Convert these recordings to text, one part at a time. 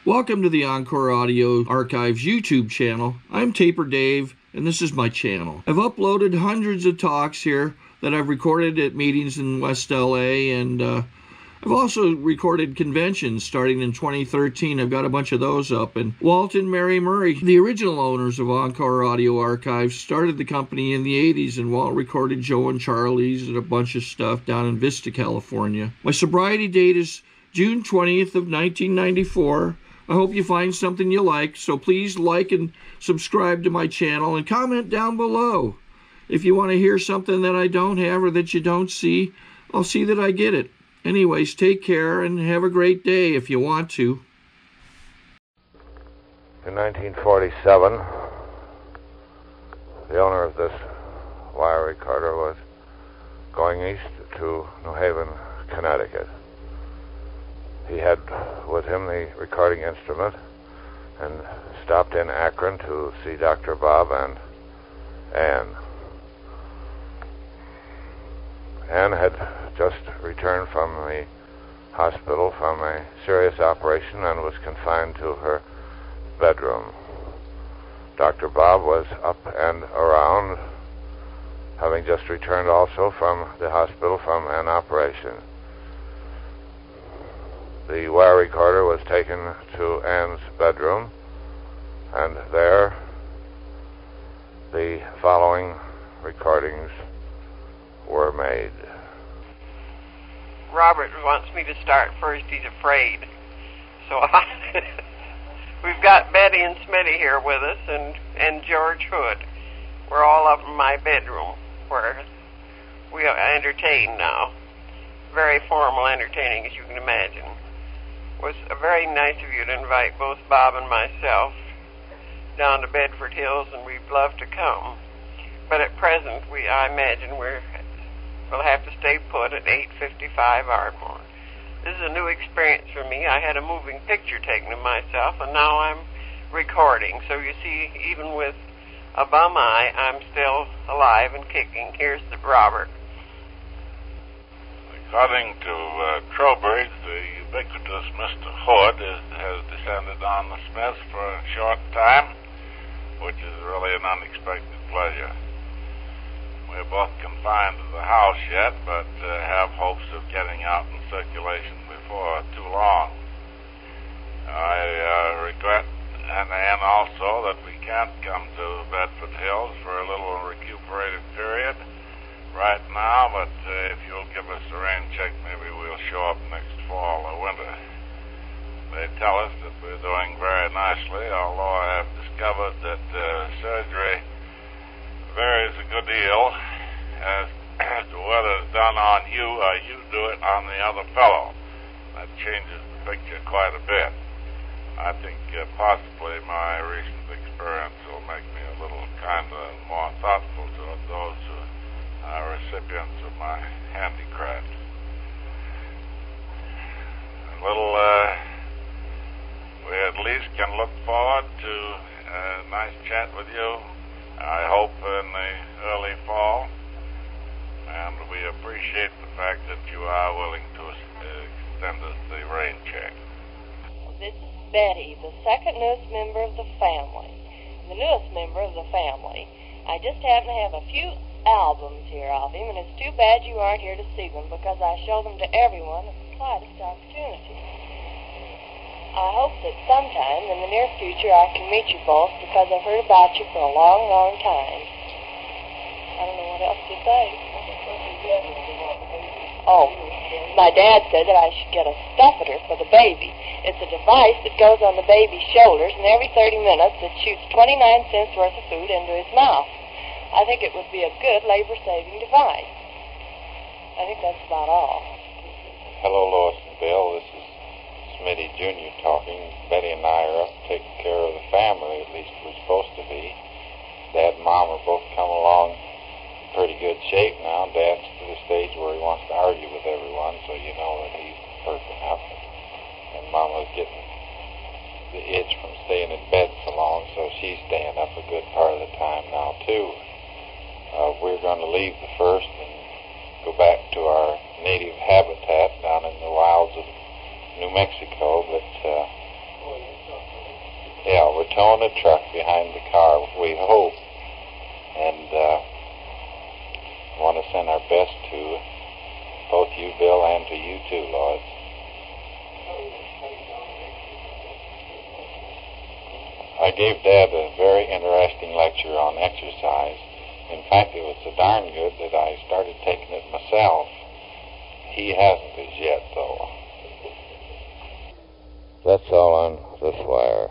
Welcome to the Encore Audio Archives YouTube channel. I'm Taper Dave, and this is my channel. I've uploaded hundreds of talks here that I've recorded at meetings in West LA, and I've also recorded conventions starting in 2013. I've got a bunch of those up. And Walt and Mary Murray, the original owners of Encore Audio Archives, started the company in the 80s, and Walt recorded Joe and Charlie's and a bunch of stuff down in Vista, California. My sobriety date is June 20th of 1994. I hope you find something you like, so please like and subscribe to my channel and comment down below. If you want to hear something that I don't have or that you don't see, I'll see that I get it. Anyways, take care and have a great day if you want to. In 1947, the owner of this wire recorder was going east to New Haven, Connecticut. He had with him the recording instrument and stopped in Akron to see Dr. Bob and Ann. Ann had just returned from the hospital from a serious operation and was confined to her bedroom. Dr. Bob was up and around, having just returned also from the hospital from an operation. The wire recorder was taken to Ann's bedroom, and there the following recordings were made. Robert wants me to start first. He's afraid. So we've got Betty and Smitty here with us, and George Hood. We're all up in my bedroom where we entertain now. Very formal entertaining, as you can imagine. It was very nice of you to invite both Bob and myself down to Bedford Hills, and we'd love to come. But at present, I imagine we'll have to stay put at 855 Ardmore. This is a new experience for me. I had a moving picture taken of myself, and now I'm recording. So you see, even with a bum eye, I'm still alive and kicking. Here's the Robert. According to Trowbridge, the ubiquitous Mr. Hood has descended on the Smiths for a short time, which is really an unexpected pleasure. We're both confined to the house yet, but have hopes of getting out in circulation before too long. I regret, and also, that we can't come to Bedford Hills for a little recuperative period right now, but if you'll give us a rain check, maybe we'll show up next fall or winter. They tell us that we're doing very nicely, although I have discovered that surgery varies a good deal as to whether it's done on you or you do it on the other fellow. That changes the picture quite a bit. I think possibly my recent experience will make me a little kinder and more thoughtful toward those who are recipients of my handicraft. We at least can look forward to a nice chat with you, I hope in the early fall, and we appreciate the fact that you are willing to extend us the rain check. This is Betty, the second newest member of the family. The newest member of the family. I just happen to have a few albums here of him, and it's too bad you aren't here to see them, because I show them to everyone at the slightest opportunity. I hope that sometime in the near future I can meet you both, because I've heard about you for a long, long time. I don't know what else to say. Oh, my dad said that I should get a stuffer for the baby. It's a device that goes on the baby's shoulders, and every 30 minutes it shoots 29 cents worth of food into his mouth. I think it would be a good labor-saving device. I think that's about all. Hello, Lois and Bill. This is Smitty Jr. talking. Betty and I are up taking care of the family, at least we're supposed to be. Dad and Mom are both come along in pretty good shape now. Dad's to the stage where he wants to argue with everyone, so you know that he's perking up. And Mama's getting the itch from staying in bed so long, so she's staying up a good part of the time now, too. We're going to leave the first and go back to our native habitat down in the wilds of New Mexico, but towing a truck behind the car, we hope. And want to send our best to both you, Bill, and to you too, Lois. I gave Dad a very interesting lecture on exercise. In fact, it was so darn good that I started taking it myself. He hasn't as yet, though. That's all on this wire.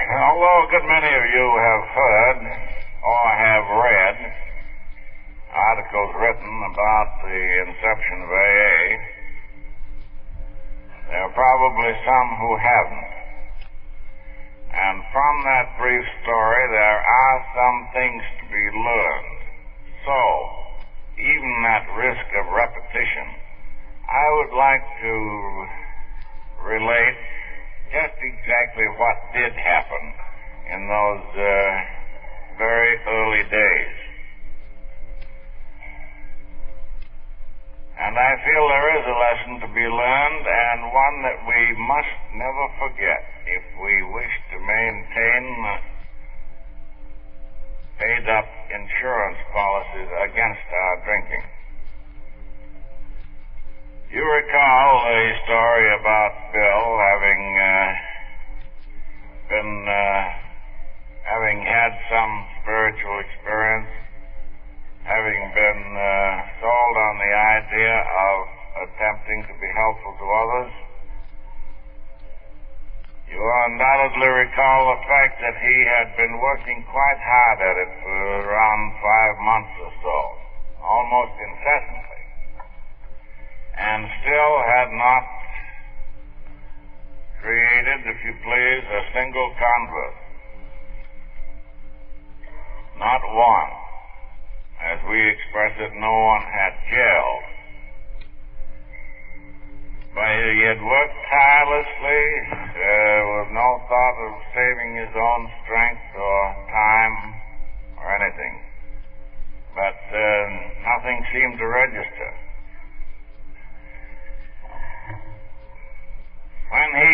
Although a good many of you have heard or have read articles written about the inception of AA, there are probably some who haven't. And from that brief story, there are some things to be learned. So, even at risk of repetition, I would like to relate just exactly what did happen in those very early days. And I feel there is a lesson to be learned, and one that we must never forget if we wish to maintain paid-up insurance policies against our drinking. You recall the story about Bill having had some spiritual experience, having been sold on the idea of attempting to be helpful to others. You undoubtedly recall the fact that he had been working quite hard at it for around 5 months or so, almost incessantly, and still had not created, if you please, a single convert. Not one. As we express it, no one had jailed. But he had worked tirelessly with no thought of saving his own strength or time or anything. But nothing seemed to register. When he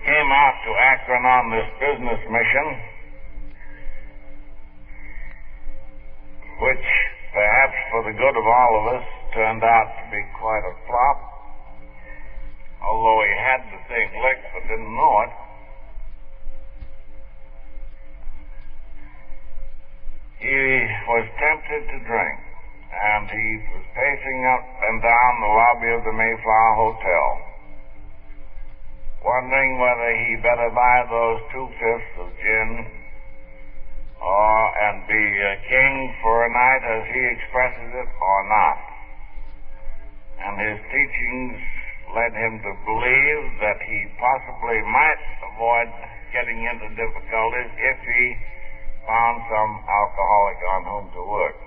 came out to Akron on this business mission, which perhaps for the good of all of us turned out to be quite a flop, although he had the thing licked but didn't know it, he was tempted to drink, and he was pacing up and down the lobby of the Mayflower Hotel, wondering whether he better buy those 2/5 of gin and be king for a night, as he expresses it, or not. And his teachings led him to believe that he possibly might avoid getting into difficulties if he found some alcoholic on whom to work.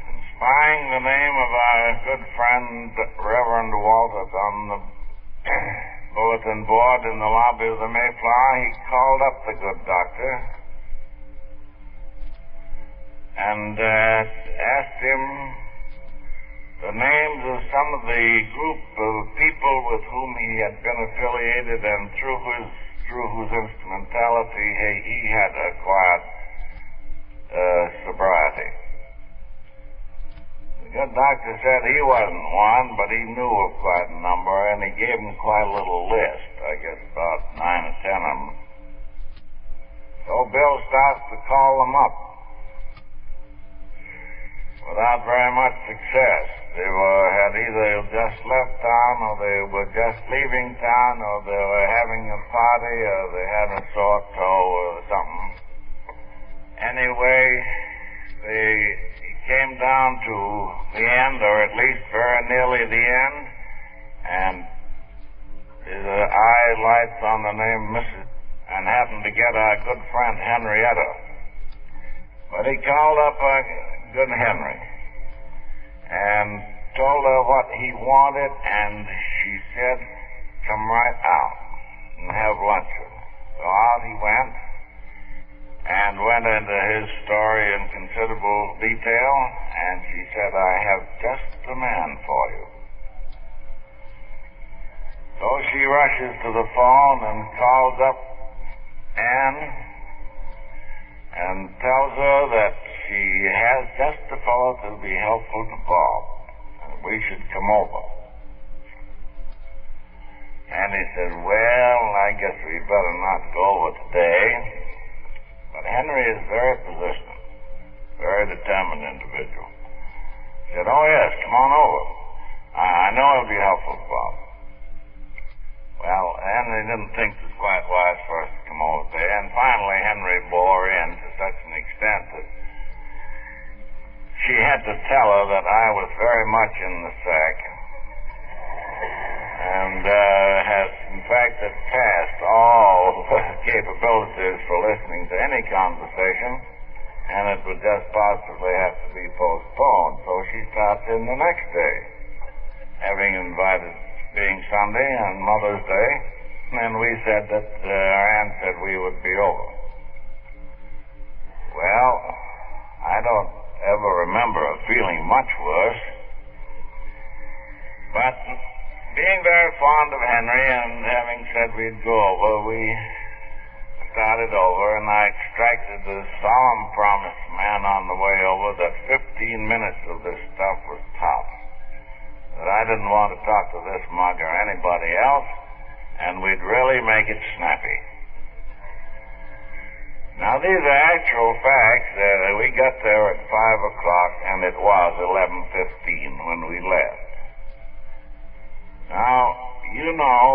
And spying the name of our good friend Reverend Walters on the bulletin board in the lobby of the Mayflower, he called up the good doctor and asked him the names of some of the group of people with whom he had been affiliated and through whose instrumentality he had acquired sobriety. The good doctor said he wasn't one, but he knew of quite a number, and he gave him quite a little list, I guess about 9 or 10 of them. So Bill starts to call them up without very much success. They had either just left town, or they were just leaving town, or they were having a party, or they had a sore toe or something. Anyway, he came down to the end, or at least very nearly the end, and his eye lights on the name Mrs. and happened to get our good friend Henrietta. But he called up good Henry and told her what he wanted, and she said, come right out and have lunch with me. So out he went and went into his story in considerable detail, and she said, I have just the man for you. So she rushes to the phone and calls up Anne and tells her that she has just the fellow to be helpful to Bob, and we should come over. Annie says, well, I guess we better not go over today. But Henry is very persistent, very determined individual. He said, oh yes, come on over. I know it'll be helpful to Bob. Well, Henry didn't think it was quite wise for us to come over there, and finally Henry bore in to such an extent that she had to tell her that I was very much in the sack, and has, in fact, passed all capabilities for listening to any conversation, and it would just possibly have to be postponed. So she starts in the next day, having invited, being Sunday and Mother's Day, and we said that our aunt said we would be over. Well, I don't ever remember feeling much worse, but being very fond of Henry and having said we'd go over, we started over, and I extracted the solemn promise from Ann on the way over that 15 minutes of this stuff was tops. That I didn't want to talk to this mug or anybody else, and we'd really make it snappy. Now, these are actual facts. We got there at 5 o'clock, and it was 11:15 when we left. Now, you know,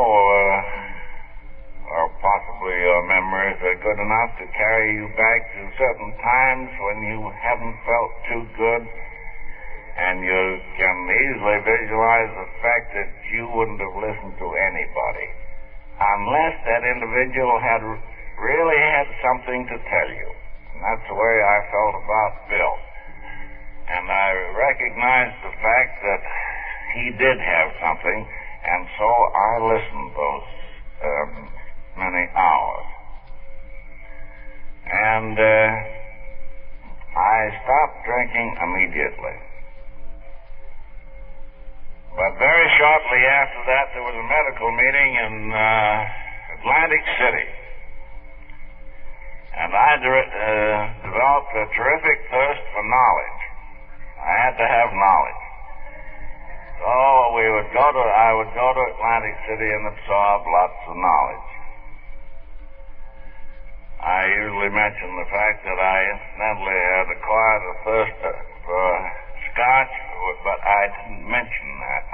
or possibly your memories are good enough to carry you back to certain times when you haven't felt too good, and you can easily visualize the fact that you wouldn't have listened to anybody unless that individual had really had something to tell you. And that's the way I felt about Bill. And I recognized the fact that he did have something, and so I listened those many hours. And I stopped drinking immediately. But very shortly after that, there was a medical meeting in Atlantic City. And I developed a terrific thirst for knowledge. I had to have knowledge. So I would go to Atlantic City and absorb lots of knowledge. I usually mention the fact that I incidentally had acquired a thirst for Scotch, but I didn't mention that.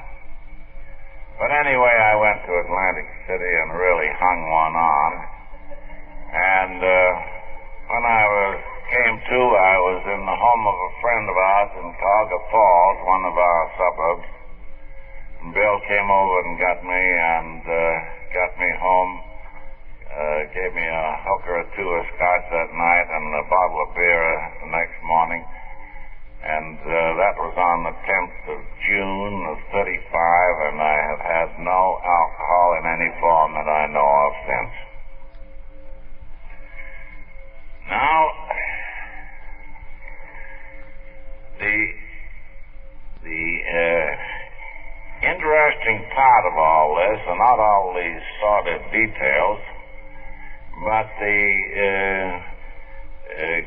But anyway, I went to Atlantic City and really hung one on. And when I came to, I was in the home of a friend of ours in Cuyahoga Falls, one of our suburbs. And Bill came over and got me home, gave me a hooker or two of Scotch that night and a bottle of beer the next morning. And that was on the 10th of June of 35, and I have had no alcohol in any form that I know of since. Now, the interesting part of all this are not all these sordid details, but the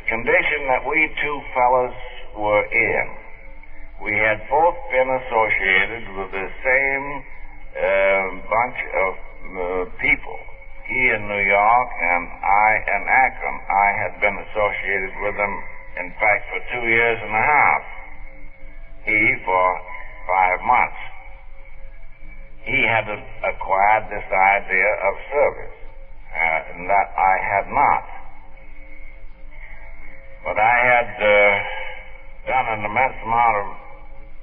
condition that we two fellas were in. We had both been associated with the same bunch of people. He in New York and I in Akron. I had been associated with them, in fact, for 2 years and a half. He for 5 months. He had acquired this idea of service, and that I had not. But I had done an immense amount of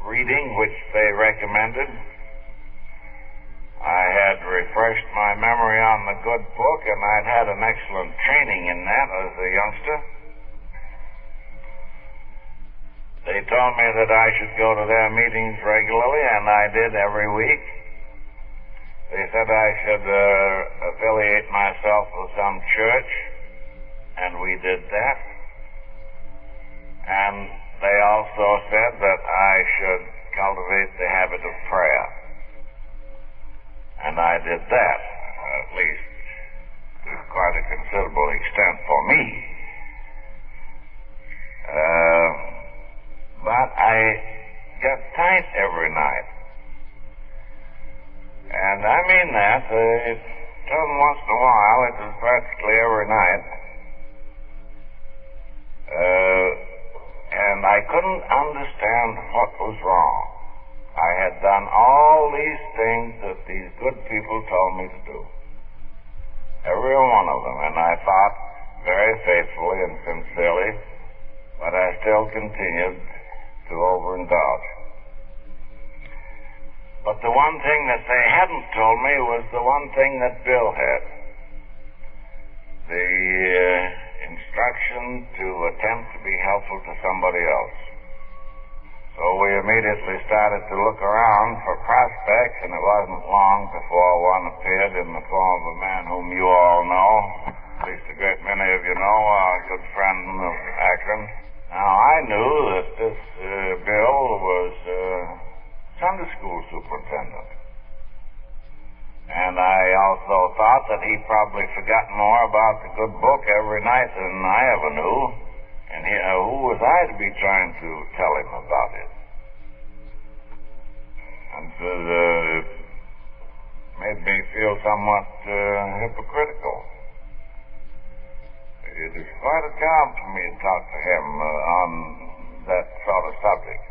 reading, which they recommended. I had refreshed my memory on the good book, and I'd had an excellent training in that as a youngster. They told me that I should go to their meetings regularly, and I did every week. They said I should affiliate myself with some church, and we did that. And they also said that I should cultivate the habit of prayer. and I did that, at least to quite a considerable extent for me. But I got tight every night. And I mean that. It wasn't once in a while. It was practically every night. And I couldn't understand what was wrong. I had done all these things that these good people told me to do. Every one of them. And I fought very faithfully and sincerely, but I still continued to overindulge. But the one thing that they hadn't told me was the one thing that Bill had. The instruction to attempt to be helpful to somebody else. So we immediately started to look around for prospects, and it wasn't long before one appeared in the form of a man whom you all know, at least a great many of you know, a good friend of Akron. Now, I knew that this Bill was Sunday school superintendent. And I also thought that he'd probably forgotten more about the good book every night than I ever knew. And who was I to be trying to tell him about it? And so it made me feel somewhat hypocritical. It is quite a job for me to talk to him on that sort of subject.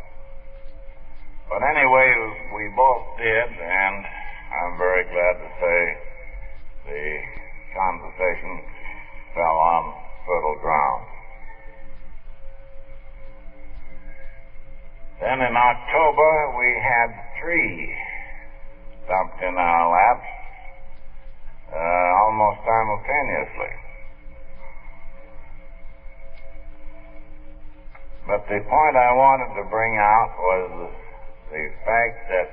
But anyway, we both did, and I'm very glad to say the conversation fell on fertile ground. Then in October, we had 3 dumped in our laps almost simultaneously. But the point I wanted to bring out was the fact that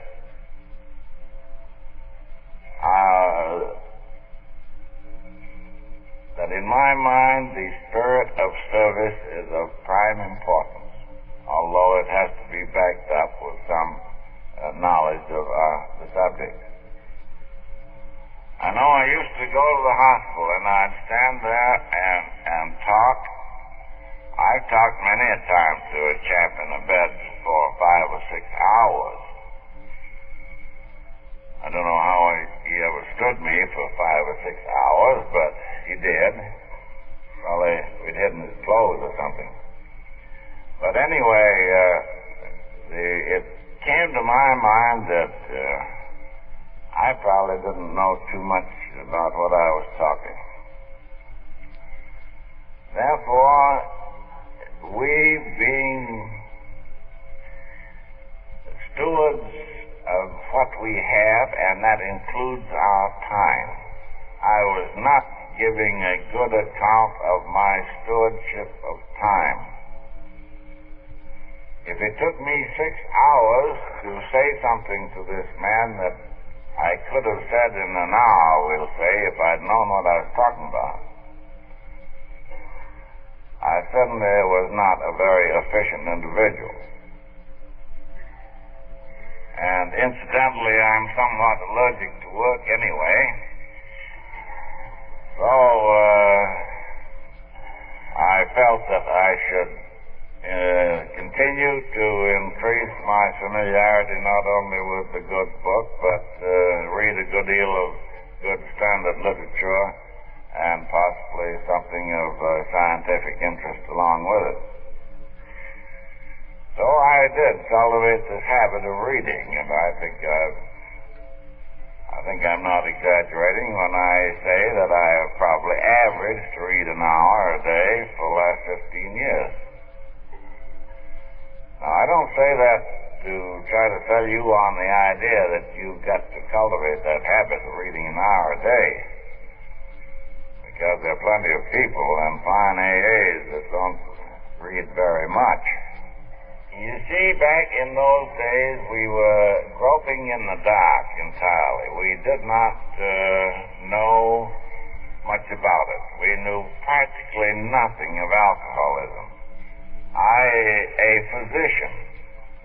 in my mind the spirit of service is of prime importance, although it has to be backed up with some knowledge of the subject. I know I used to go to the hospital and I'd stand there and talk. I've talked many a time to a chap in a bed for 5 or 6 hours. I don't know how he ever stood me for 5 or 6 hours, but he did. Probably we'd hidden his clothes or something. But anyway, it came to my mind that I probably didn't know too much about what I was talking. Therefore, we being stewards of what we have, and that includes our time, I was not giving a good account of my stewardship of time. If it took me 6 hours to say something to this man that I could have said in an hour, we'll say, if I'd known what I was talking about, I certainly was not a very efficient individual. And incidentally, I'm somewhat allergic to work anyway. So I felt that I should continue to increase my familiarity not only with the good book, but read a good deal of good standard literature and possibly something of scientific interest along with it. So I did cultivate this habit of reading, and I think I'm not exaggerating when I say that I have probably averaged to read an hour a day for the last 15 years. Now, I don't say that to try to sell you on the idea that you've got to cultivate that habit of reading an hour a day, because there are plenty of people and fine AAs that don't read very much. You see, back in those days, we were groping in the dark entirely. We did not know much about it. We knew practically nothing of alcoholism. A physician,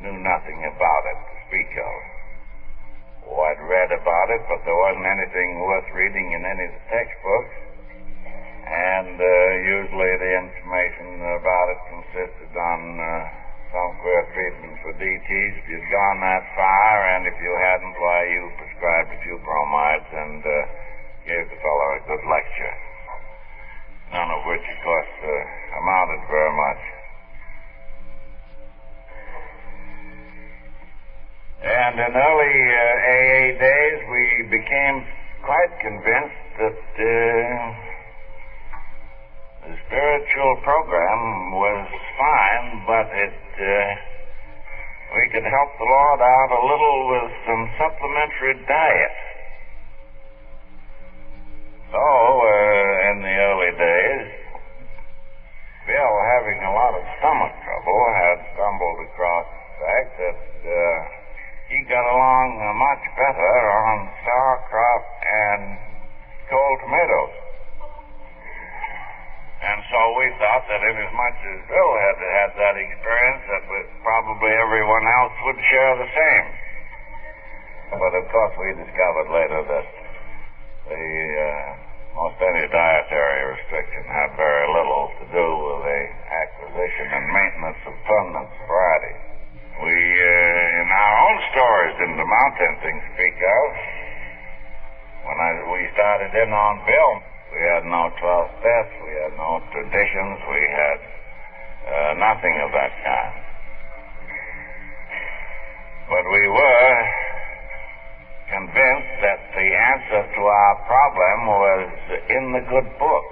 knew nothing about it to speak of. I'd read about it, but there wasn't anything worth reading in any of the textbooks. And usually the information about it consisted on some queer treatment for DTs if you'd gone that far, and if you hadn't, why, you prescribed a few bromides and gave the fellow a good lecture. None of which, of course, amounted very much. And in early AA days, we became quite convinced that the spiritual program was fine, but we could help the Lord out a little with some supplementary diet. So, in the early days, Bill, having a lot of stomach trouble, had stumbled across the fact that he got along much better on sauerkraut and cold tomatoes. And so we thought that inasmuch as Bill had had that experience, that probably everyone else would share the same. But of course we discovered later that most any dietary restriction had very little to do with the acquisition and maintenance of permanent sobriety. We, in our own stores, didn't amount to anything to speak of. When we started in on Bill, we had no 12 steps, we had no traditions, we had nothing of that kind. But we were convinced that the answer to our problem was in the good book.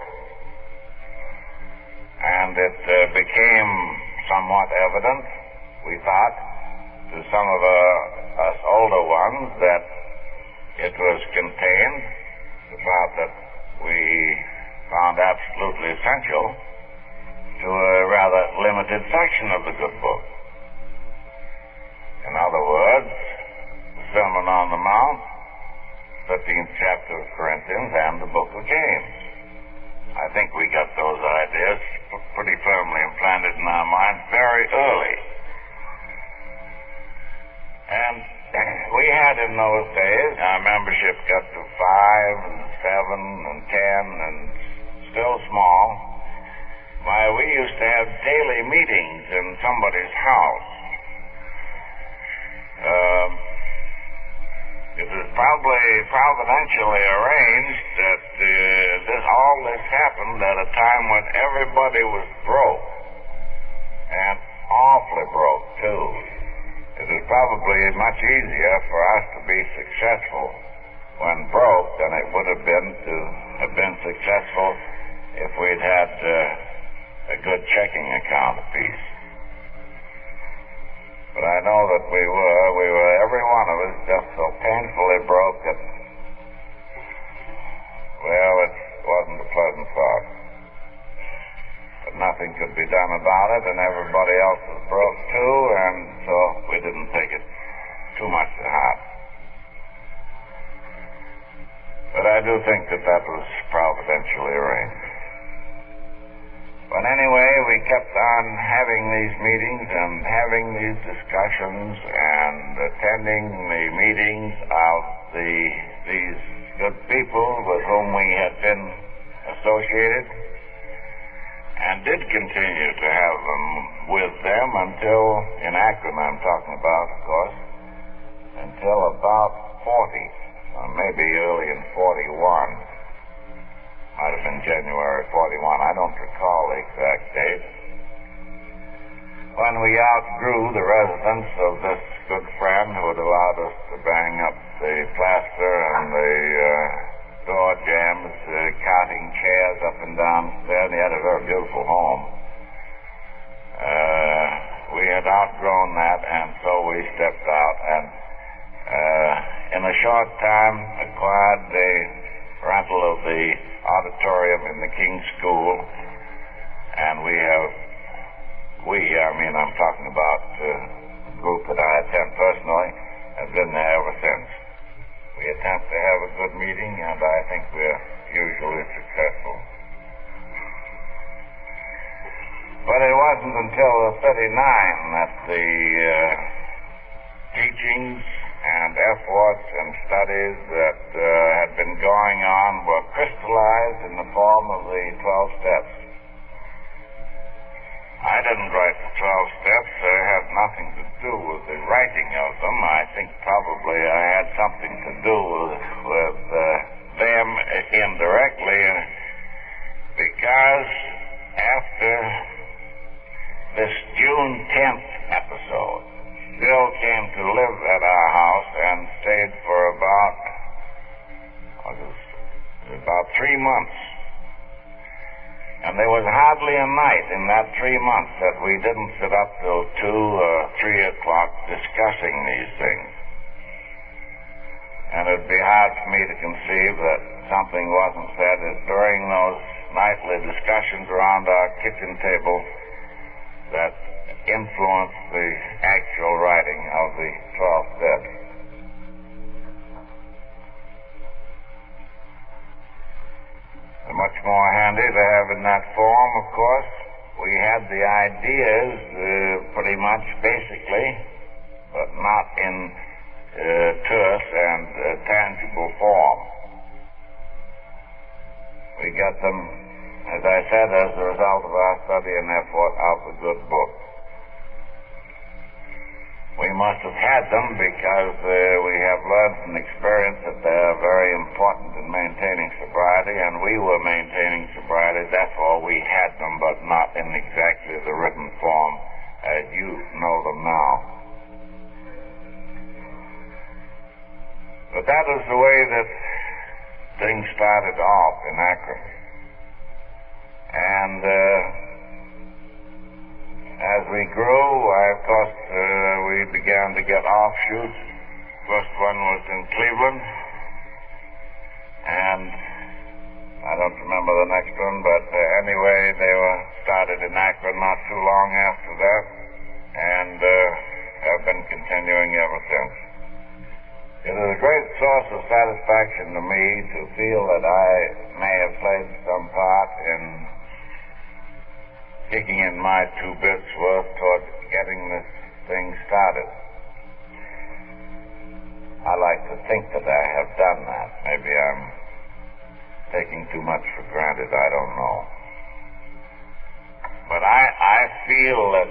And it became somewhat evident, we thought, to some of us older ones that it was contained, the fact that we found absolutely essential, to a rather limited section of the good book. In other words, the Sermon on the Mount, 15th chapter of Corinthians, and the book of James. I think we got those ideas pretty firmly implanted in our minds very early. And we had in those days, our membership got to 5 and 7 and 10 and still small. Why, we used to have daily meetings in somebody's house. It was probably providentially arranged that all this happened at a time when everybody was broke, and awfully broke, too. It was probably much easier for us to be successful when broke than it would have been to have been successful if we'd had a good checking account apiece. But I know that we were, every one of us, just so painfully broke that, well, it wasn't a pleasant thought. But nothing could be done about it, and everybody else was broke too, and so we didn't take it too much to heart. But I do think that that was providentially arranged. But anyway, we kept on having these meetings and having these discussions and attending the meetings of these good people with whom we had been associated, and did continue to have them with them until, in Akron I'm talking about, of course, until about 40, or maybe early in 41. Might have been January 41. I don't recall the exact date. When we outgrew the residence of this good friend who had allowed us to bang up the plaster and the door jambs, carting chairs up and down the stairs, and he had a very beautiful home. We had outgrown that, and so we stepped out, and in a short time acquired the rental of the auditorium in the King's School, and I'm talking about the group that I attend personally, has been there ever since. We attempt to have a good meeting, and I think we're usually successful. But it wasn't until 39 that the teachings and efforts and studies that had been going on were crystallized in the form of the 12 steps. I didn't write the 12 steps. They had nothing to do with the writing of them. I think probably I had something to do with them indirectly, because after this June 10th episode, Bill came to live at our house and stayed for about 3 months. And there was hardly a night in that 3 months that we didn't sit up till 2 or 3 o'clock discussing these things. And it'd be hard for me to conceive that something wasn't said during those nightly discussions around our kitchen table that influenced the actual writing of the 12 steps. They're much more handy to have in that form, of course. We had the ideas pretty much basically, but not in terse and tangible form. We got them, as I said, as a result of our study and effort of the good book. We must have had them because we have learned from experience that they're very important in maintaining sobriety, and we were maintaining sobriety, therefore we had them, but not in exactly the written form as you know them now. But that was the way that things started off in Akron. And as we grew, of course, we began to get offshoots. First one was in Cleveland, and I don't remember the next one, but anyway, they were started in Akron not too long after that, and have been continuing ever since. It is a great source of satisfaction to me to feel that I may have played some part in kicking in my 2 bits worth toward getting this thing started. I like to think that I have done that. Maybe I'm taking too much for granted, I don't know. But I feel that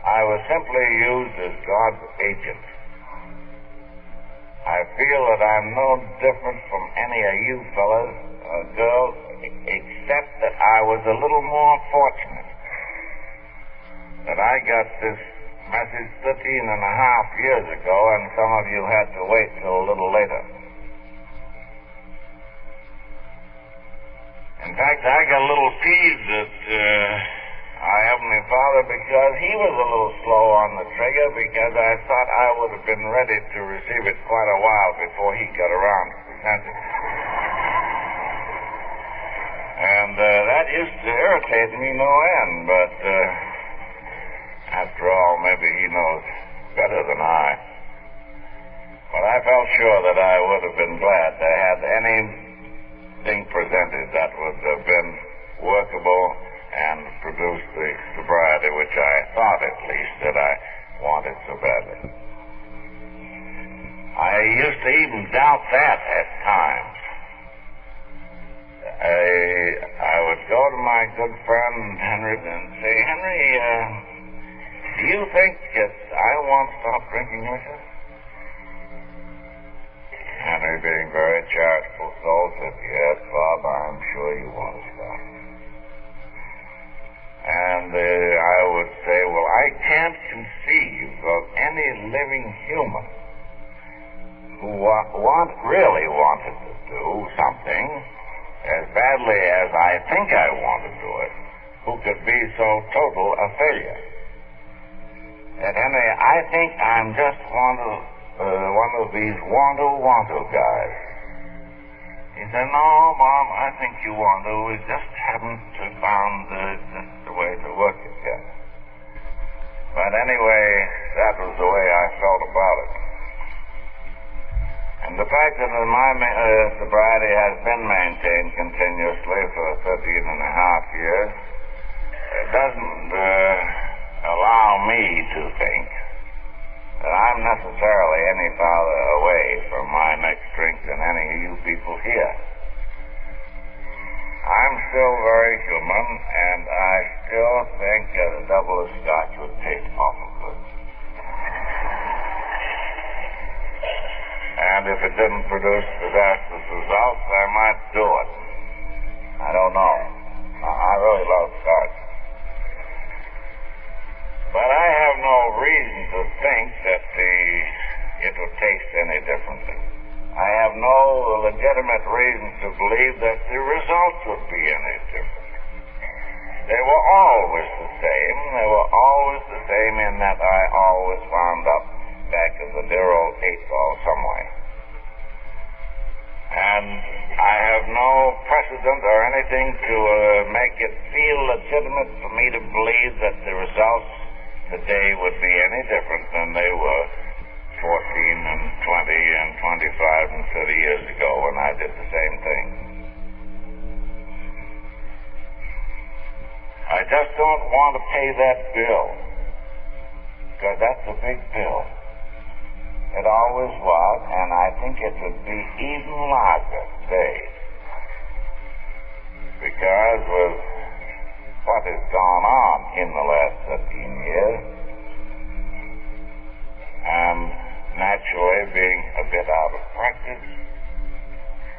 I was simply used as God's agent. I feel that I'm no different from any of you fellas, girls, except that I was a little more fortunate. That I got this message 13 and a half years ago, and some of you had to wait till a little later. In fact, I got a little peeved at our Heavenly Father because He was a little slow on the trigger, because I thought I would have been ready to receive it quite a while before He got around to present it. And that used to irritate me no end, but after all, maybe He knows better than I. But I felt sure that I would have been glad to have anything presented that would have been workable and produced the sobriety which I thought, at least, that I wanted so badly. I used to even doubt that at times. I would go to my good friend Henry and say, Henry, do you think that I want to stop drinking liquor? Henry, being very charitable soul, said, yes, Bob, I'm sure you want to stop. And I would say, well, I can't conceive of any living human who really wanted to do something as badly as I think I want to do it, who could be so total a failure. And Henry, I think I'm just one of these want-to guys. He said, no, Bob, I think you want to. We just haven't found the way to work it yet. But anyway, that was the way I felt about it. And the fact that my sobriety has been maintained continuously for 13 and a half years doesn't allow me to think that I'm necessarily any farther away from my next drink than any of you people here. I'm still very human, and I still think that a double of scotch would taste awful good. And if it didn't produce disastrous results, I might do it. I don't know. I really love scotch. But I have no reason to think that it would taste any differently. I have no legitimate reason to believe that the results would be any different. They were always the same. They were always the same in that I always wound up back of the dear old 8-ball somewhere. And I have no precedent or anything to make it feel legitimate for me to believe that the results today would be any different than they were 14 and 20 and 25 and 30 years ago when I did the same thing. I just don't want to pay that bill, because that's a big bill. It always was, and I think it would be even larger today, because with what has gone on in the last 15 years, and naturally being a bit out of practice,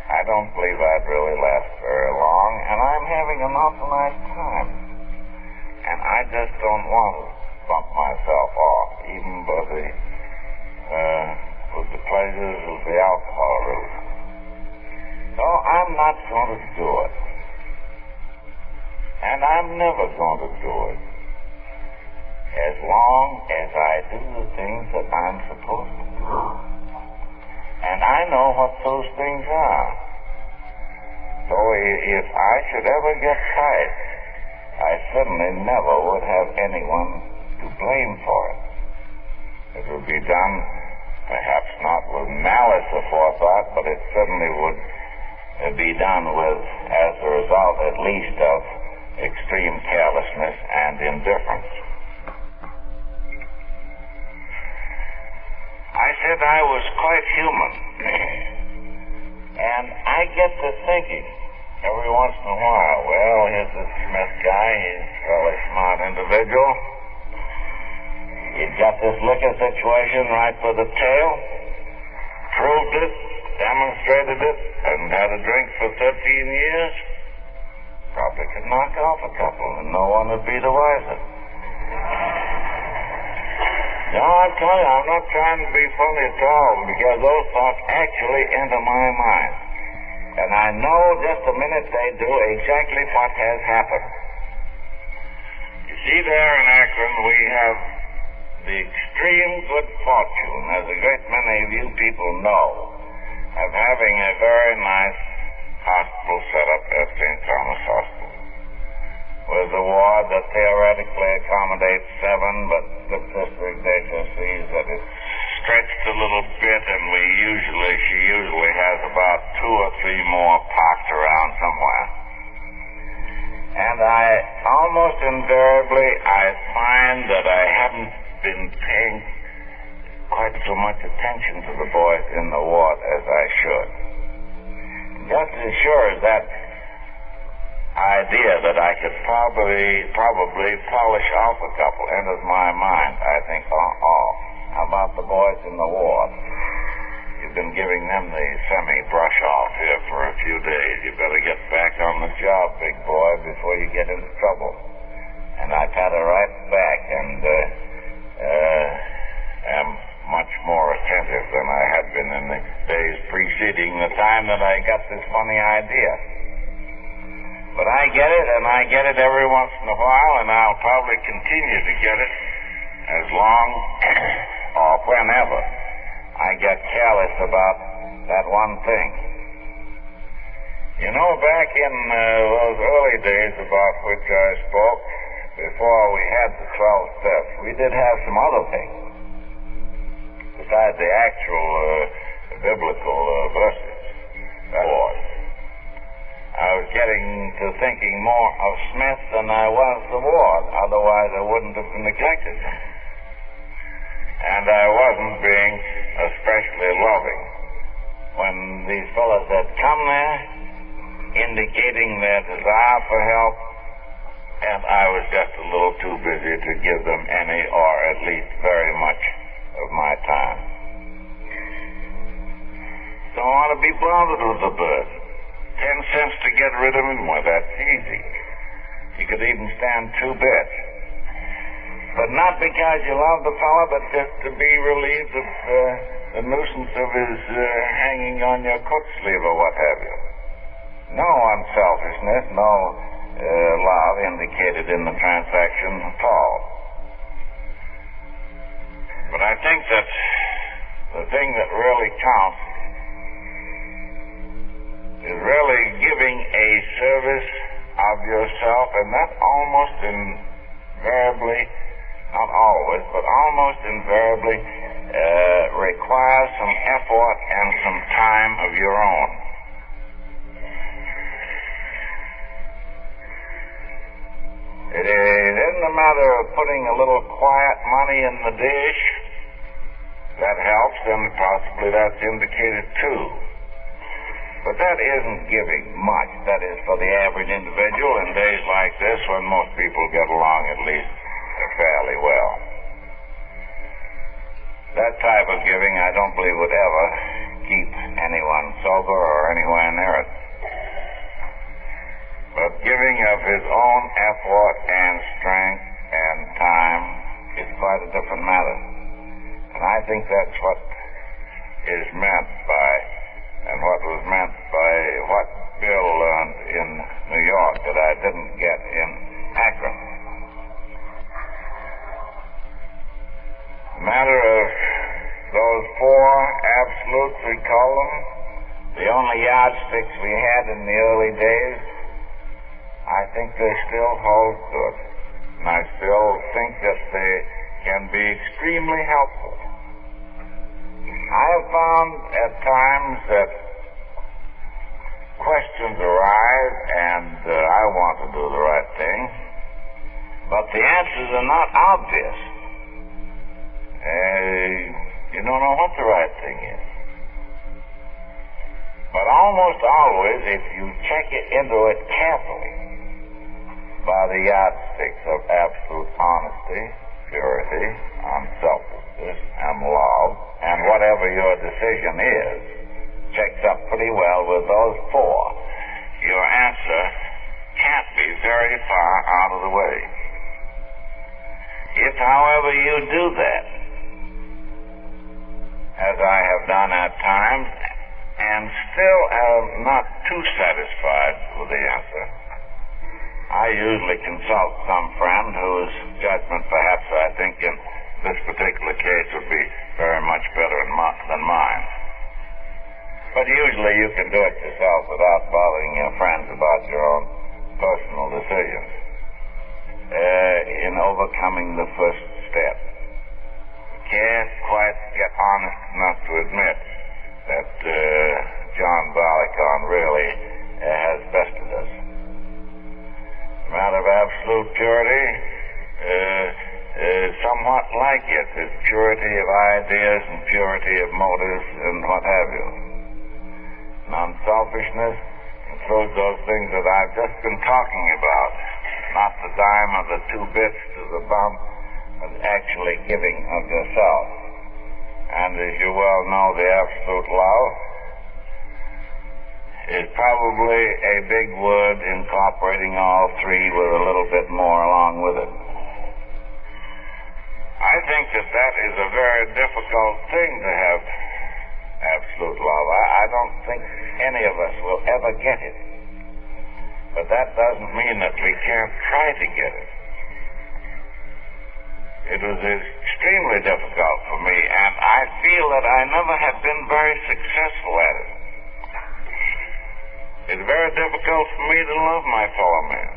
I don't believe I'd really last very long, and I'm having an awful nice time. And I just don't want to bump myself off, even with the pleasures of the alcoholism. So I'm not going to do it. And I'm never going to do it, as long as I do the things that I'm supposed to do. And I know what those things are. So if I should ever get tired, I certainly never would have anyone to blame for it. It would be done, perhaps not with malice aforethought, but it certainly would be done with, as a result at least, of extreme carelessness and indifference. I said I was quite human. And I get to thinking every once in a while, well, here's this Smith guy, he's a fairly smart individual. He's got this liquor situation right for the tail, proved it, demonstrated it, and had a drink for 13 years. Probably could knock off a couple, and no one would be the wiser. No, I'm telling you, I'm not trying to be funny at all, because those thoughts actually enter my mind. And I know just the minute they do exactly what has happened. You see, there in Akron, we have the extreme good fortune, as a great many of you people know, of having a very nice hospital set up at St. Thomas Hospital, with a ward that theoretically accommodates 7, but the district data sees that it's stretched a little bit, and she usually has about 2 or 3 more parked around somewhere. And almost invariably, I find that I haven't been paying quite so much attention to the boys in the ward as I should. Just as sure as that idea that I could probably polish off a couple enters my mind, I think, how about the boys in the ward? You've been giving them the semi-brush off here for a few days. You better get back on the job, big boy, before you get into trouble. And I pat her right back and am much more attentive than I had been in the days preceding the time that I got this funny idea. But I get it, and I get it every once in a while, and I'll probably continue to get it as long or whenever I get careless about that one thing. You know, back in those early days about which I spoke, before we had the 12 steps, we did have some other things besides the actual biblical verses. I was getting to thinking more of Smith than I was the ward. Otherwise, I wouldn't have neglected him. and I wasn't being especially loving. When these fellows had come there, indicating their desire for help, and I was just a little too busy to give them any, or at least very much, of my time. Don't want to be bothered with the bird. 10 cents to get rid of him, well, that's easy. You could even stand 2 bits. But not because you love the fellow, but just to be relieved of the nuisance of his hanging on your coat sleeve or what have you. No unselfishness, no love indicated in the transaction at all. But I think that the thing that really counts is really giving a service of yourself, and that almost invariably, not always, but almost invariably requires some effort and some time of your own. It isn't a matter of putting a little quiet money in the dish. That helps, and possibly that's indicated too. But that isn't giving much. That is for the average individual in days like this when most people get along at least fairly well. That type of giving I don't believe would ever keep anyone sober or anywhere near it. But giving of his own effort and strength and time is quite a different matter. And I think that's what is meant by, and what was meant by what Bill learned in New York that I didn't get in Akron. A matter of those 4 absolutes, we call them, the only yardsticks we had in the early days, I think they still hold good. And I still think that they can be extremely helpful. I have found at times that questions arise, and I want to do the right thing, but the answers are not obvious. You don't know what the right thing is. But almost always, if you check it into it carefully, by the yardsticks of absolute honesty, purity, unselfishness, and love, and whatever your decision is, checks up pretty well with those 4, your answer can't be very far out of the way. If, however, you do that, as I have done at times, and still am not too satisfied with the answer, I usually consult some friend whose judgment perhaps I think in this particular case would be very much better than mine. But usually you can do it yourself without bothering your friends about your own personal decisions. In overcoming the first step, you can't quite get honest enough to admit that John Barleycorn really has bested us. A matter of absolute purity is somewhat like it. It's purity of ideas and purity of motives and what have you. Non-selfishness includes those things that I've just been talking about. Not the dime of the 2 bits to the bump, but actually giving of yourself. And as you well know, the absolute love is probably a big word incorporating all 3 with a little bit more along with it. I think that is a very difficult thing to have absolute love. I don't think any of us will ever get it. But that doesn't mean that we can't try to get it. It was extremely difficult for me, and I feel that I never have been very successful at it. It's very difficult for me to love my fellow man.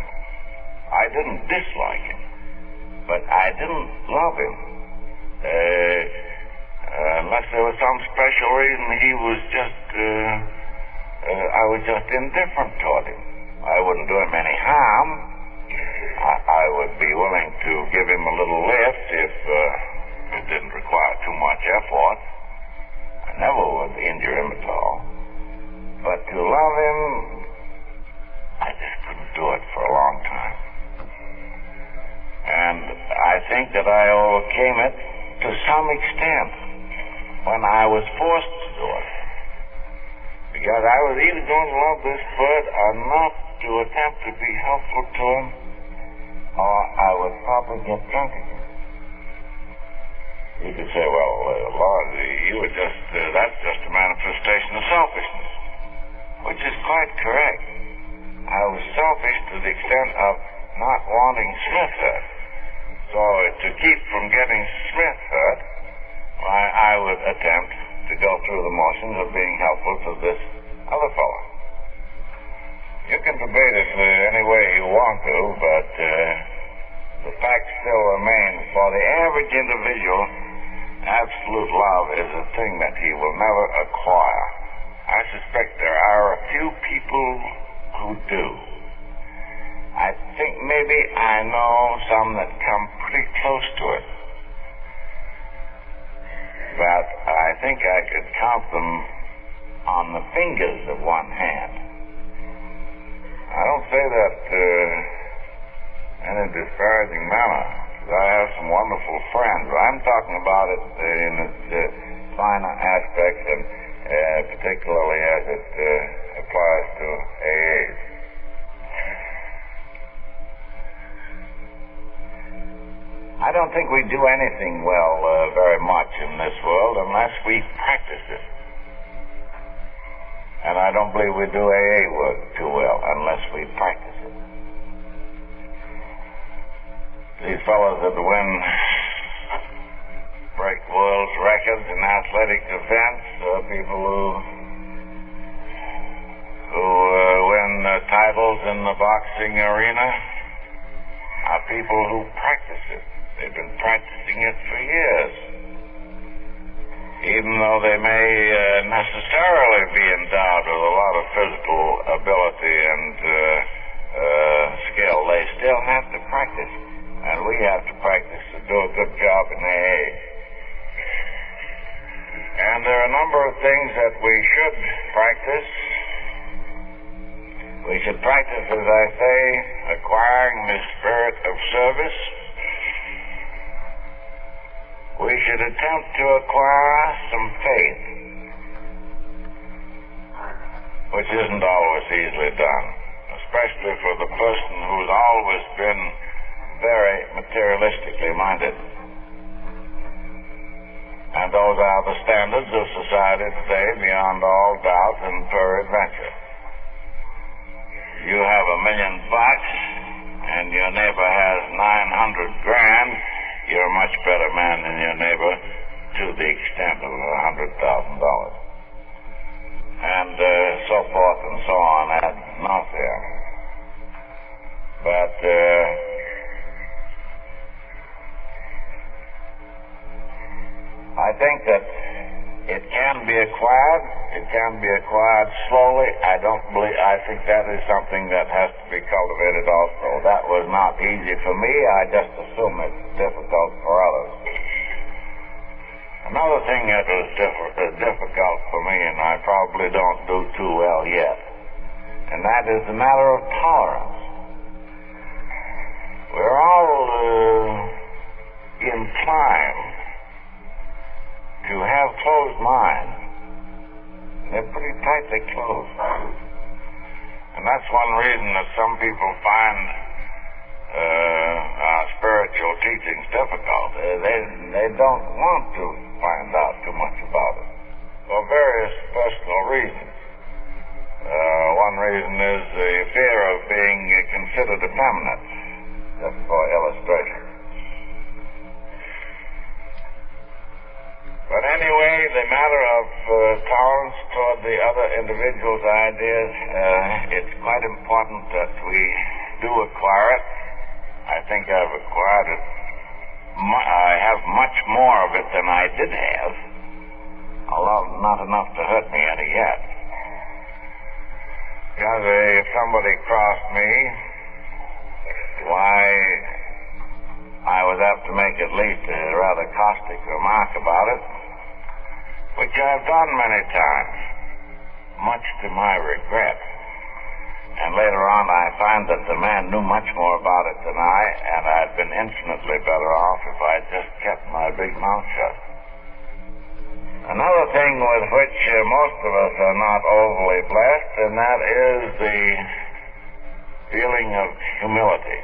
I didn't dislike him, but I didn't love him. Unless there was some special reason, I was just indifferent toward him. I wouldn't do him any harm. I would be willing to give him a little lift if it didn't require too much effort. I never would injure him at all. But to love him, I just couldn't do it for a long time. And I think that I overcame it to some extent when I was forced to do it. Because I was either going to love this bird or not to attempt to be helpful to him, or I would probably get drunk again. You could say, well, Lord, that's just a manifestation of selfishness, which is quite correct. I was selfish to the extent of not wanting Smith hurt. So to keep from getting Smith hurt, I would attempt to go through the motions of being helpful to this other fellow. You can debate it any way you want to, but the fact still remains, for the average individual, absolute love is a thing that he will never acquire. I suspect there are a few people who do. I think maybe I know some that come pretty close to it. But I think I could count them on the fingers of one hand. I don't say that in a disparaging manner, because I have some wonderful friends. I'm talking about it in its finer aspects, and particularly as it applies to AAs. I don't think we do anything well very much in this world unless we practice it. And I don't believe we do AA work too well unless we practice it. These fellows that break world records in athletic events, people who win titles in the boxing arena, are people who practice it. They've been practicing it for years. Even though they may necessarily be endowed with a lot of physical ability and skill, they still have to practice. And we have to practice to do a good job in AA. And there are a number of things that we should practice. We should practice, as I say, acquiring the spirit of service. We should attempt to acquire some faith, which isn't always easily done, especially for the person who's always been very materialistically minded. And those are the standards of society today, beyond all doubt and peradventure. You have $1 million and your neighbor has 900 grand, you're a much better man than your neighbor to the extent of $100,000. And so forth and so on ad nauseam. But I think that it can be acquired. It can be acquired slowly. I think that is something that has to be cultivated also. That was not easy for me. I just assume it's difficult for others. Another thing that was difficult for me, and I probably don't do too well yet, and that is the matter of tolerance. We're all inclined to have closed minds. They're pretty tightly closed. And that's one reason that some people find spiritual teachings difficult. They don't want to find out too much about it for various personal reasons. One reason is the fear of being considered effeminate, just for illustration. But anyway, the matter of tolerance toward the other individual's ideas, it's quite important that we do acquire it. I think I've acquired it. I have much more of it than I did have, although not enough to hurt me any yet. Because if somebody crossed me, why, I was apt to make at least a rather caustic remark about it, which I've done many times, much to my regret. And later on I find that the man knew much more about it than I, and I'd been infinitely better off if I'd just kept my big mouth shut. Another thing with which most of us are not overly blessed, and that is the feeling of humility.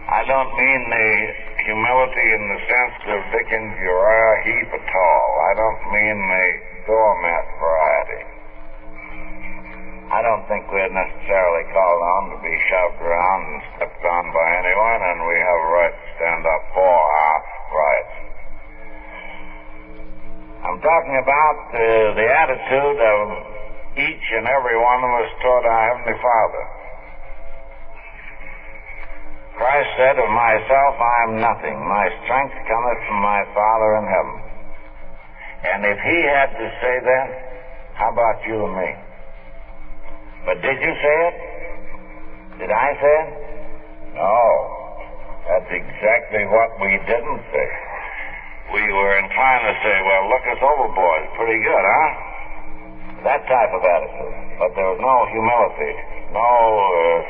I don't mean the humility in the sense of Dickens' Uriah Heep at all. I don't mean the doormat variety. I don't think we're necessarily called on to be shoved around and stepped on by anyone, and we have a right to stand up for our rights. I'm talking about the attitude of each and every one of us toward our Heavenly Father. Christ said, "Of myself I am nothing. My strength cometh from my Father in heaven." And if he had to say that, how about you and me? But did you say it? Did I say it? No. That's exactly what we didn't say. We were inclined to say, well, look us overboard. Pretty good, huh? That type of attitude. But there was no humility, no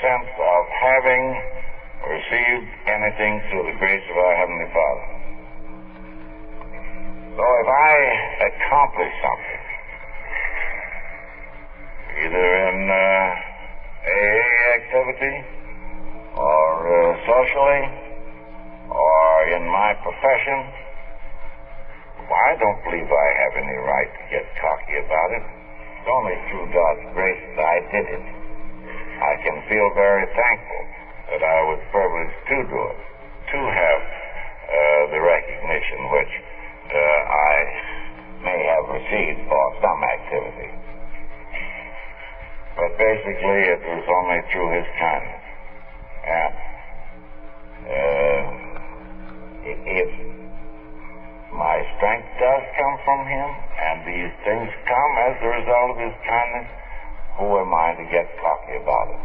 sense of having received anything through the grace of our Heavenly Father. So if I accomplish something, either in AA activity or socially or in my profession, I don't believe I have any right to get cocky about it. It's only through God's grace that I did it. I can feel very thankful that I was privileged to do it, to have the recognition which I may have received for some activity. But basically it was only through his kindness. And if my strength does come from him, and these things come as a result of his kindness, who am I to get cocky about it?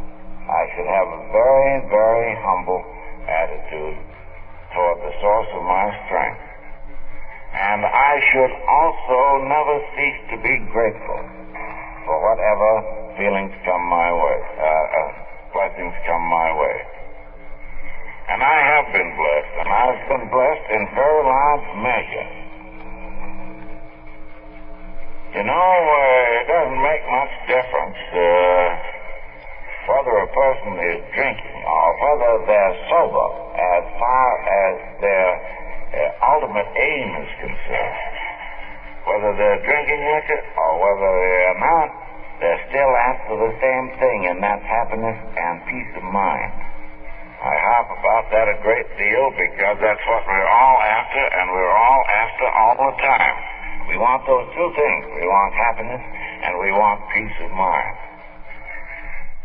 I should have a very, very humble attitude toward the source of my strength. And I should also never cease to be grateful for whatever feelings come my way, blessings come my way. And I have been blessed, and I've been blessed in very large measure. You know, it doesn't make much difference whether a person is drinking or whether they're sober as far as their ultimate aim is concerned. Whether they're drinking liquor or whether they're not, they're still after the same thing, and that's happiness and peace of mind. I harp about that a great deal because that's what we're all after, and we're all after all the time. We want those two things. We want happiness and we want peace of mind.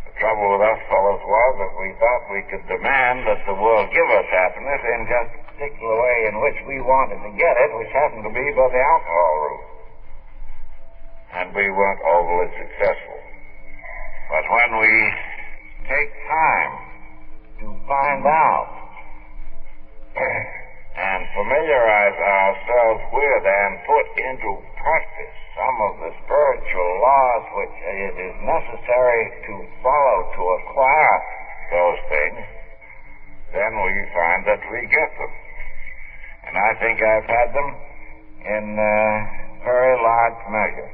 The trouble with us fellows was that we thought we could demand that the world give us happiness in just a particular way in which we wanted to get it, which happened to be by the alcohol route. And we weren't overly successful. But when we take time to find out and familiarize ourselves with and put into practice some of the spiritual laws which it is necessary to follow to acquire those things, then we find that we get them. And I think I've had them in very large measure.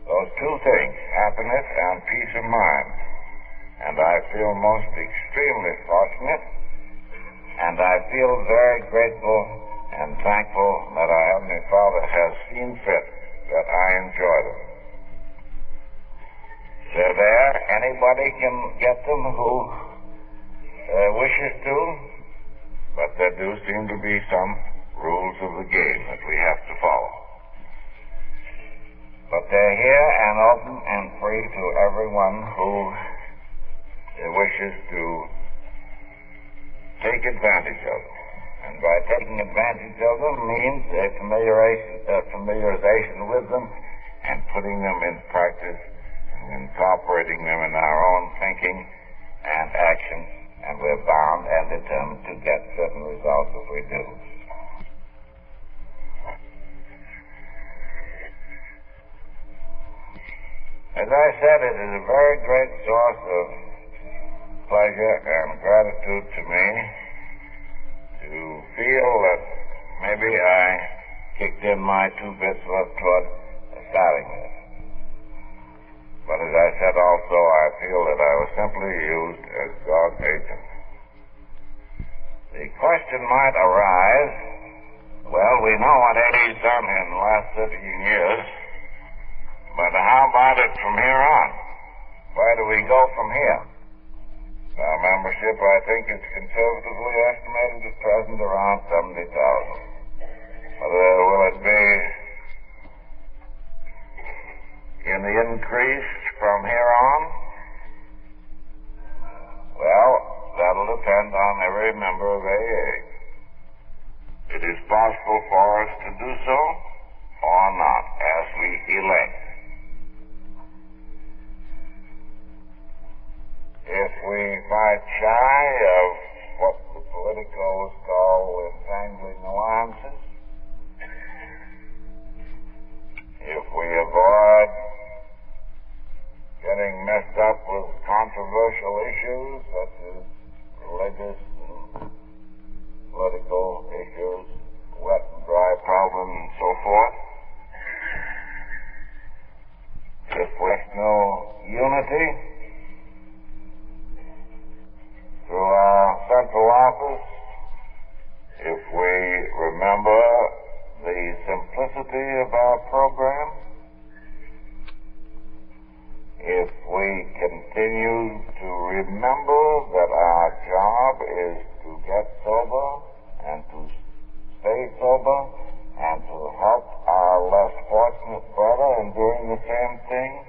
Those two things, happiness and peace of mind. And I feel most extremely fortunate, and I feel very grateful and thankful that our Heavenly Father has seen fit that I enjoy them. They're there. Anybody can get them who wishes to, but there do seem to be some rules of the game that we have to follow. But they're here and open and free to everyone who wishes to take advantage of them. And by taking advantage of them means a familiarization with them and putting them in practice and incorporating them in our own thinking and action, and we're bound and determined to get certain results if we do. As I said, it is a very great source of pleasure and gratitude to me to feel that maybe I kicked in my 2 bits worth toward starting this. But as I said also, I feel that I was simply used as God's agent. The question might arise, well, we know what Eddie's done in the last 13 years, but how about it from here on? Where do we go from here? Our membership, I think, is conservatively estimated at present around 70,000. Will it be in the increase from here on? Well, that'll depend on every member of AA. It is possible for us to do so or not as we elect. If we fight shy of what the politicos call entangling alliances, if we avoid getting messed up with controversial issues such as religious and political issues, wet and dry problems and so forth, if there's no unity through our central office, if we remember the simplicity of our program, if we continue to remember that our job is to get sober and to stay sober and to help our less fortunate brother in doing the same thing,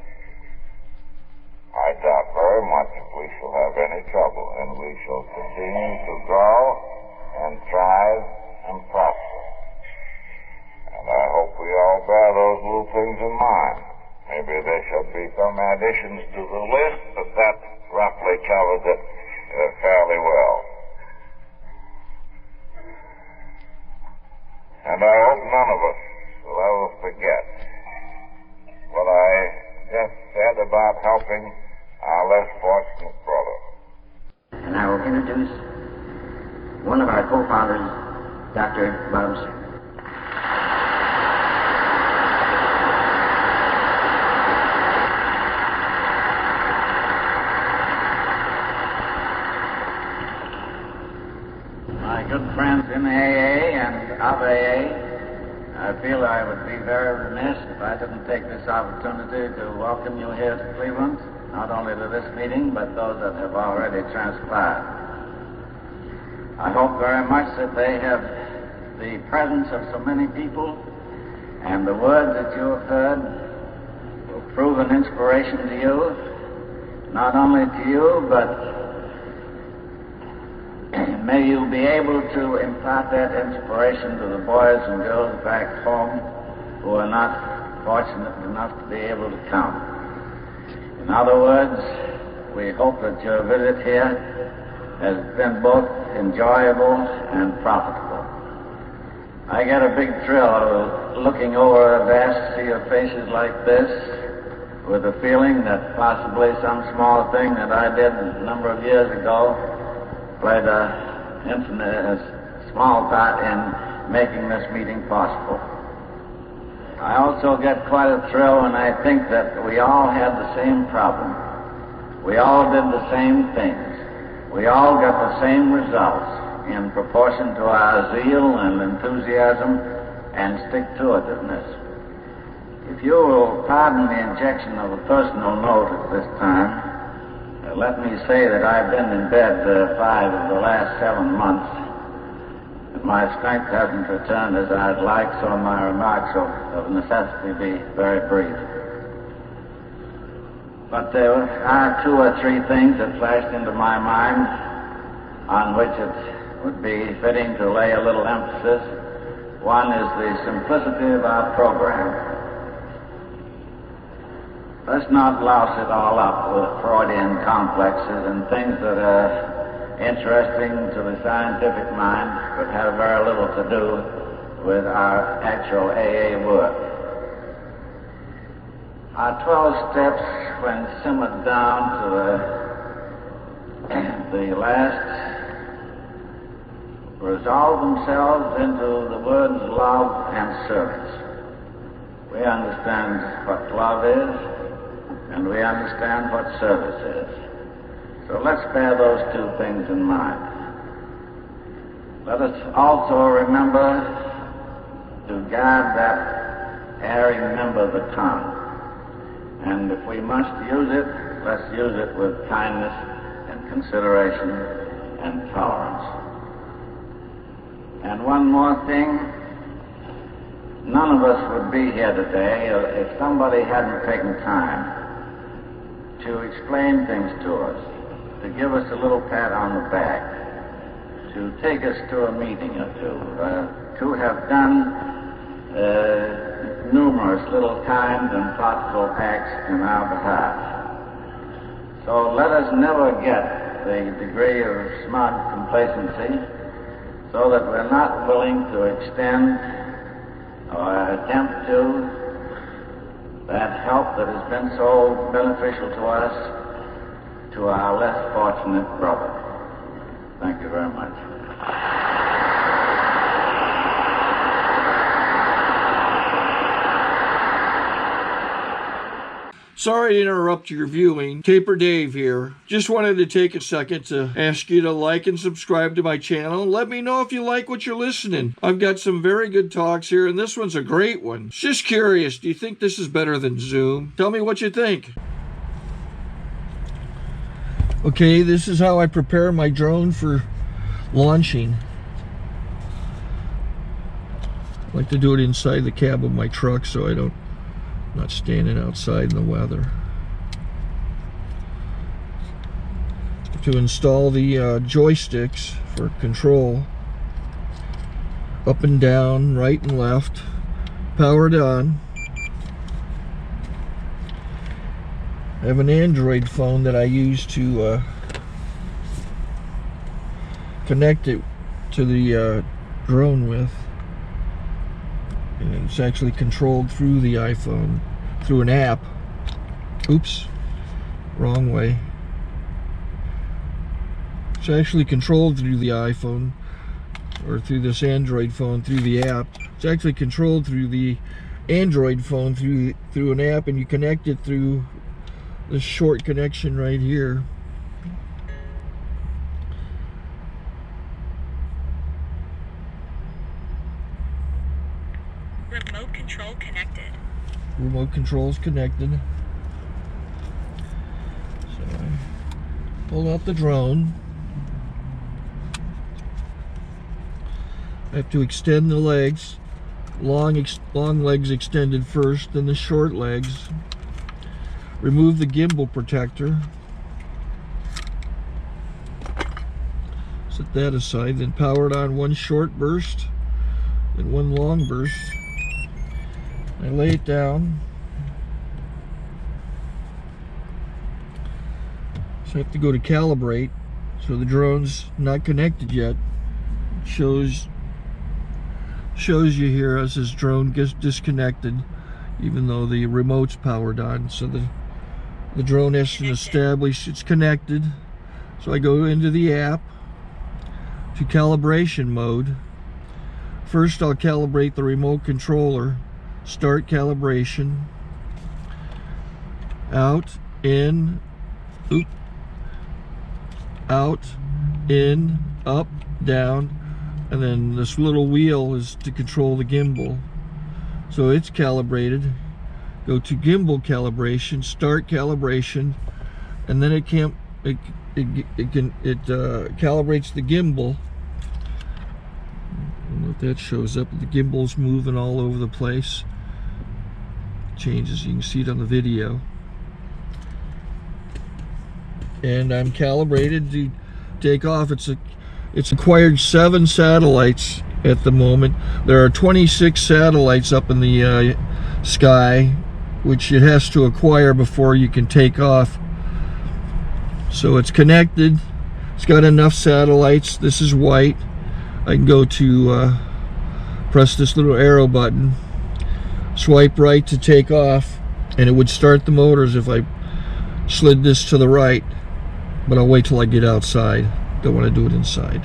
I doubt very much if we shall have any trouble, and we shall continue to grow and thrive and prosper. And I hope we all bear those little things in mind. Maybe there should be some additions to the list, but that roughly covers it fairly well. And I hope none of us will ever forget what I just said about helping our less fortunate brother. And I will introduce one of our co-fathers, Dr. Bob. My good friends in AA and of AA, I feel I would be very remiss if I didn't take this opportunity to welcome you here to Cleveland, not only to this meeting, but those that have already transpired. I hope very much that they have the presence of so many people and the words that you have heard will prove an inspiration to you, not only to you, but may you be able to impart that inspiration to the boys and girls back home who are not fortunate enough to be able to come. In other words, we hope that your visit here has been both enjoyable and profitable. I get a big thrill out of looking over a vast sea of faces like this with the feeling that possibly some small thing that I did a number of years ago played a small part in making this meeting possible. I also get quite a thrill when I think that we all had the same problem. We all did the same things. We all got the same results in proportion to our zeal and enthusiasm and stick-to-itiveness. If you will pardon the injection of a personal note at this time, let me say that I've been in bed 5 of the last 7 months, and my strength hasn't returned as I'd like, so my remarks will of necessity be very brief. But there are 2 or 3 things that flashed into my mind on which it would be fitting to lay a little emphasis. One is the simplicity of our program. let's not louse it all up with Freudian complexes and things that are interesting to the scientific mind but have very little to do with our actual AA work. Our 12 steps, when simmered down to the last, resolve themselves into the words love and service. We understand what love is, and we understand what service is. So let's bear those two things in mind. Let us also remember to guard that erring member of the tongue. And if we must use it, let's use it with kindness and consideration and tolerance. And one more thing, none of us would be here today if somebody hadn't taken time to explain things to us, to give us a little pat on the back, to take us to a meeting or two, to have done numerous little kind and thoughtful acts in our behalf. So let us never get the degree of smug complacency so that we're not willing to extend or attempt to that help that has been so beneficial to us to our less fortunate brother. Thank you very much. Sorry to interrupt your viewing. Taper Dave here. Just wanted to take a second to ask you to like and subscribe to my channel. Let me know if you like what you're listening. I've got some very good talks here, and this one's a great one. Just curious, do you think this is better than Zoom? Tell me what you think. Okay, this is how I prepare my drone for launching. I like to do it inside the cab of my truck so I'm not standing outside in the weather. To install the joysticks for control, up and down, right and left, powered on. I have an Android phone that I use to connect it to the drone with. And it's actually controlled through the iPhone, through an app. Oops, wrong way. It's actually controlled through the iPhone, or through this Android phone, through the app. It's actually controlled through the Android phone, through an app, and you connect it through this short connection right here. Remote control connected. Remote control's connected. So I pull out the drone. I have to extend the legs. Long legs extended first, then the short legs. Remove the gimbal protector. Set that aside, then power it on one short burst, then one long burst. I lay it down. So I have to go to calibrate. So the drone's not connected yet. It shows you here as this drone gets disconnected, even though the remote's powered on. So the drone has to establish it's connected. So I go into the app to calibration mode. First I'll calibrate the remote controller. Start calibration. Out, in, oop, out, in, up, down, and then this little wheel is to control the gimbal. So it's calibrated. Go to gimbal calibration, start calibration, and then it calibrates the gimbal. I don't know if that shows up. The gimbal's moving all over the place. Changes, you can see it on the video. And I'm calibrated to take off. It's acquired 7 satellites at the moment. There are 26 satellites up in the sky which it has to acquire before you can take off. So it's connected. It's got enough satellites. This is white. I can go to press this little arrow button, swipe right to take off, and it would start the motors if I slid this to the right, but I'll wait till I get outside. Don't want to do it inside.